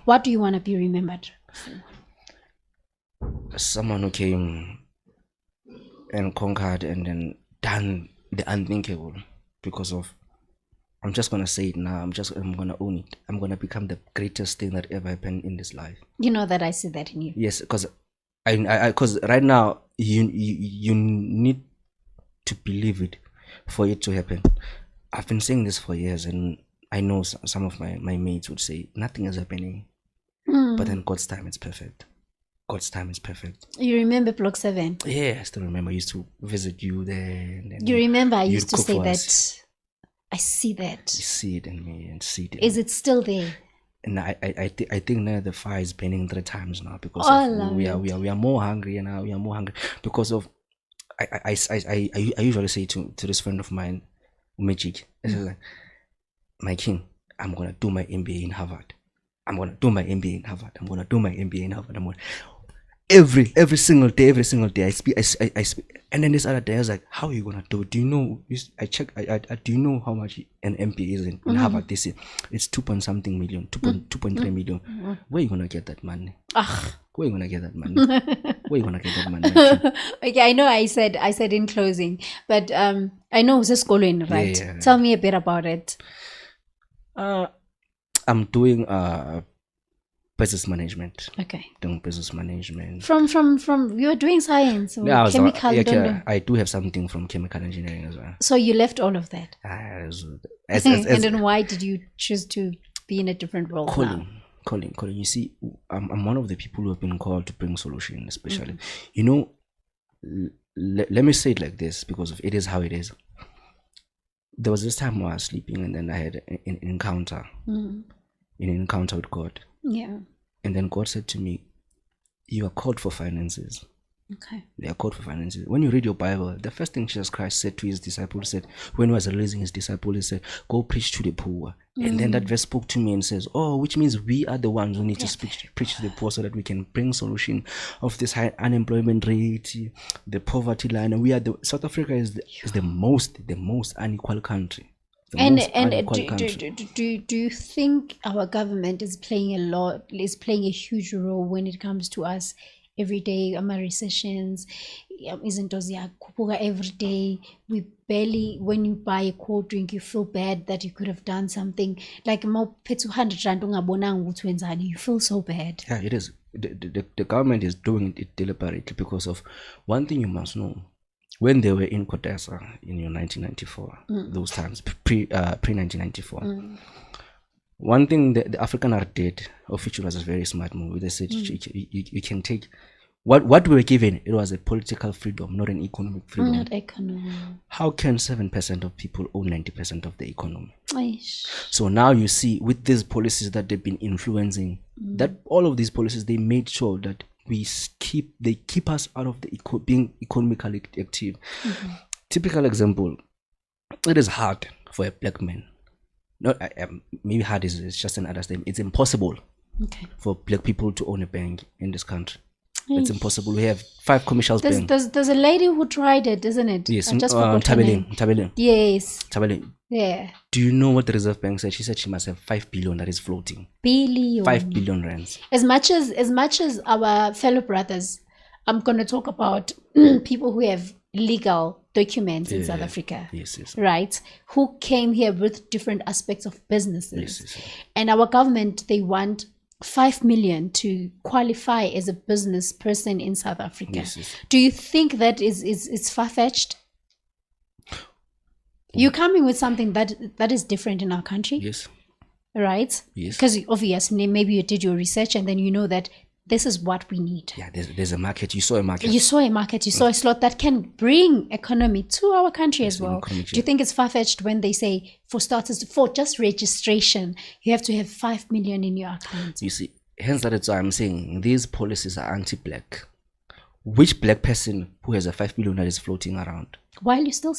What do you want to be remembered for? Someone who came and conquered and then done the unthinkable. Because of, I'm just gonna say it now. I'm gonna own it. I'm gonna become the greatest thing that ever happened in this life. You know that I see that in you. Yes, because because right now you need to believe it for it to happen. I've been saying this for years, and I know some of my mates would say nothing is happening, but then God's time is perfect. God's time is perfect. You remember Block 7? Yeah, I still remember. I used to visit you there. And you remember I used to cook say for that us. I see that. You see it in me and see it. Is it still there? And I think now the fire is burning 3 times now because we are more hungry, and now we are more hungry because of I usually say to this friend of mine, Magic, like, my king, I'm gonna do my MBA in Harvard. I'm gonna do my MBA in Harvard. I'm gonna do my MBA in Harvard. Every single day I speak, and then this other day I was like, how are you gonna do it? Do you know? Do you know how much an MBA is in Harvard this year? It's 2.something million, 2.3 million. Where are you gonna get that money? Where are you gonna get that money? Where are you gonna get that money? Okay, I know I said in closing, but I know it's schooling, right? Yeah. Tell me a bit about it. I'm doing business management. Okay. Doing business management. From you're doing science or chemical? I do have something from chemical engineering as well. So you left all of that. And then why did you choose to be in a different role? Calling. You see, I'm one of the people who have been called to bring solution, especially. You know, let me say it like this because it is how it is. There was this time when I was sleeping, and then I had an encounter. An encounter with God. Yeah. And then God said to me, you are called for finances. Okay. They are called for finances. When you read your Bible, the first thing Jesus Christ said to his disciples, said, when he was releasing his disciples, he said, go preach to the poor. And then that verse spoke to me and says, which means we are the ones who need to preach to the poor so that we can bring solution of this high unemployment rate, the poverty line. And we are South Africa is the most unequal country. And do you think our government is playing a huge role when it comes to us every day? Recessions, every day. We barely, when you buy a cold drink, you feel bad that you could have done something. Like 200 rand, you feel so bad. Yeah, it is. The government is doing it deliberately because of one thing you must know. When they were in Kodesa in 1994, those times, pre-1994, one thing that the African Art did, of which was a very smart move, they said you can take what we were given. It was a political freedom, not an economic freedom. Not economic. How can 7% of people own 90% of the economy? Aish. So now you see, with these policies that they've been influencing, that all of these policies, they made sure that they keep us out of the being economically active. Typical example, it is hard for a black man. Not maybe hard is just an understatement. It's impossible for black people to own a bank in this country. It's impossible. We have 5 commercial banks. There's a lady who tried it, isn't it? Yes, I just forgot her name. Tabelin. Yes. Tabelin. Yeah. Do you know what the Reserve Bank said? She said she must have 5 billion that is floating. Billion. 5 billion rands. As much as our fellow brothers, I'm going to talk about people who have legal documents in South Africa. Yes. Right? Who came here with different aspects of businesses. Yes. And our government, they want 5 million to qualify as a business person in South Africa. Yes. Do you think that is far-fetched? You're coming with something that is different in our country. Yes. Right? Yes. Because obviously maybe you did your research and then you know that this is what we need. Yeah, there's a market. You saw a market. You saw a slot that can bring economy to our country as well. Do you think it's far-fetched when they say for starters, for just registration, you have to have 5 million in your account? You see, hence that's why I'm saying these policies are anti-black. Which black person who has a 5 million that is floating around? While you still